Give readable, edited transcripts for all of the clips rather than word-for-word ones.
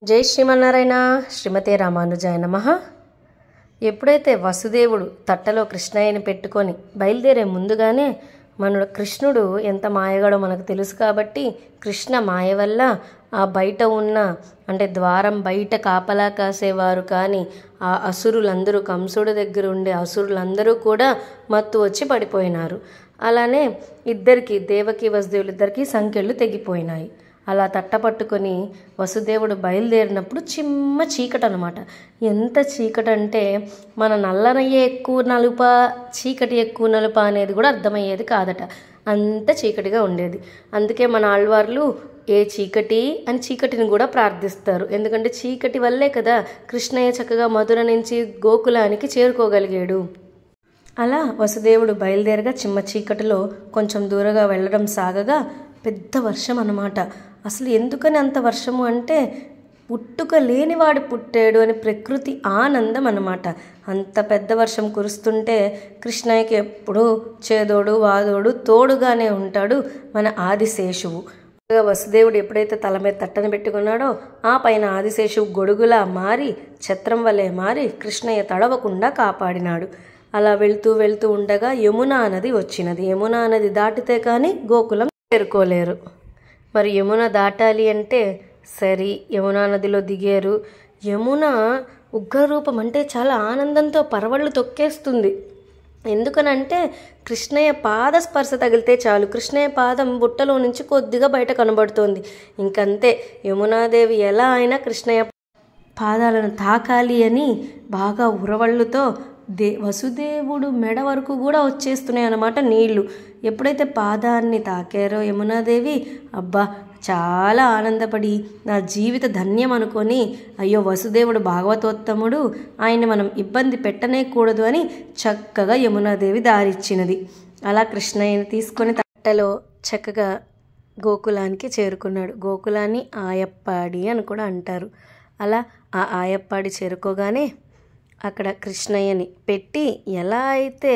జై శ్రీమన్నారాయణ. శ్రీమతే రామానుజాయ నమః. ఎప్పుడైతే వసుదేవుడు తట్టలో కృష్ణయ్యని పెట్టుకొని బయలుదేరే ముందుగానే కృష్ణుడు ఎంత మాయగాడో మనకు తెలుసు కాబట్టి కృష్ణ మాయ వల్ల ఆ బయట ఉన్న అంటే ద్వారం బయట కాపలా కాసేవారు కానీ ఆ అసురులందరూ కంసుడి దగ్గర ఉండే అసురులందరూ కూడా మత్తు వచ్చి పడిపోయినారు. అలానే ఇద్దరికి దేవకి వసుదేవులు ఇద్దరికి సంఖ్యలు తెగిపోయినాయి. అలా తట్టపట్టుకొని వసుదేవుడు బయలుదేరినప్పుడు చిమ్మ చీకటి అనమాట. ఎంత చీకటి అంటే మన నల్లనయ్యే ఎక్కువ నలుప చీకటి ఎక్కువ నలుప అనేది కూడా అర్థమయ్యేది కాదట. అంత చీకటిగా ఉండేది. అందుకే మన ఆళ్వార్లు ఏ చీకటి అని చీకటిని కూడా ప్రార్థిస్తారు. ఎందుకంటే చీకటి వల్లే కదా కృష్ణయ్య చక్కగా మధుర నుంచి గోకులానికి చేరుకోగలిగాడు. అలా వసుదేవుడు బయలుదేరగా చిమ్మ చీకటిలో కొంచెం దూరంగా వెళ్ళడం సాగగా పెద్ద వర్షం అన్నమాట. అసలు ఎందుకని అంత వర్షము అంటే పుట్టుక లేనివాడు పుట్టాడు అని ప్రకృతి ఆనందం అన్నమాట. అంత పెద్ద వర్షం కురుస్తుంటే కృష్ణయ్యకి ఎప్పుడూ చేదోడు వాదోడు తోడుగానే ఉంటాడు మన ఆదిశేషువు. వసుదేవుడు ఎప్పుడైతే తల మీద తట్టని పెట్టుకున్నాడో ఆ పైన ఆదిశేషువు గొడుగులా మారి ఛత్రం వలె మారి కృష్ణయ్య తడవకుండా కాపాడినాడు. అలా వెళ్తూ వెళ్తూ ఉండగా యమునా నది వచ్చినది. యమునా నది దాటితే కానీ గోకులం చేరుకోలేరు. మరి యమున దాటాలి అంటే సరి యమునా నదిలో దిగారు. యమున ఉగ్రరూపం అంటే చాలా ఆనందంతో పరవళ్ళు తొక్కేస్తుంది. ఎందుకనంటే కృష్ణయ్య పాద స్పర్శ తగిలితే చాలు కృష్ణయ్య పాదం బుట్టలో నుంచి కొద్దిగా బయట కనబడుతోంది. ఇంకంతే యమునాదేవి ఎలా అయినా కృష్ణయ్య పాదాలను తాకాలి అని బాగా ఉరవళ్ళుతో వసుదేవుడు మెడ వరకు కూడా వచ్చేస్తున్నాయి అన్నమాట నీళ్లు. ఎప్పుడైతే పాదాన్ని తాకారో యమునాదేవి అబ్బా చాలా ఆనందపడి నా జీవిత ధన్యం అనుకొని అయ్యో వసుదేవుడు భాగవతోత్తముడు ఆయన్ని మనం ఇబ్బంది పెట్టనేకూడదు అని చక్కగా యమునాదేవి దారిచ్చినది. అలా కృష్ణయ్యని తీసుకొని తట్టలో చక్కగా గోకులానికి చేరుకున్నాడు. గోకులాన్ని ఆయప్పాడి అని కూడా అంటారు. అలా ఆ ఆయప్పాడి చేరుకోగానే అక్కడ కృష్ణయ్యని పెట్టి ఎలా అయితే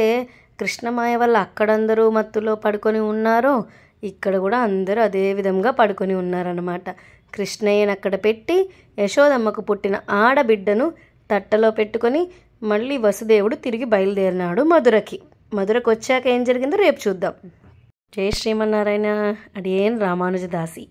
కృష్ణమాయ వల్ల అక్కడందరూ మత్తులో పడుకొని ఉన్నారో ఇక్కడ కూడా అందరూ అదే విధంగా పడుకొని ఉన్నారన్నమాట. కృష్ణయ్యని అక్కడ పెట్టి యశోదమ్మకు పుట్టిన ఆడబిడ్డను తట్టలో పెట్టుకొని మళ్ళీ వసుదేవుడు తిరిగి బయలుదేరినాడు మధురకి. మధురకు వచ్చాక ఏం జరిగిందో రేపు చూద్దాం. జై శ్రీమన్నారాయణ. అడియేన్ రామానుజదాసి.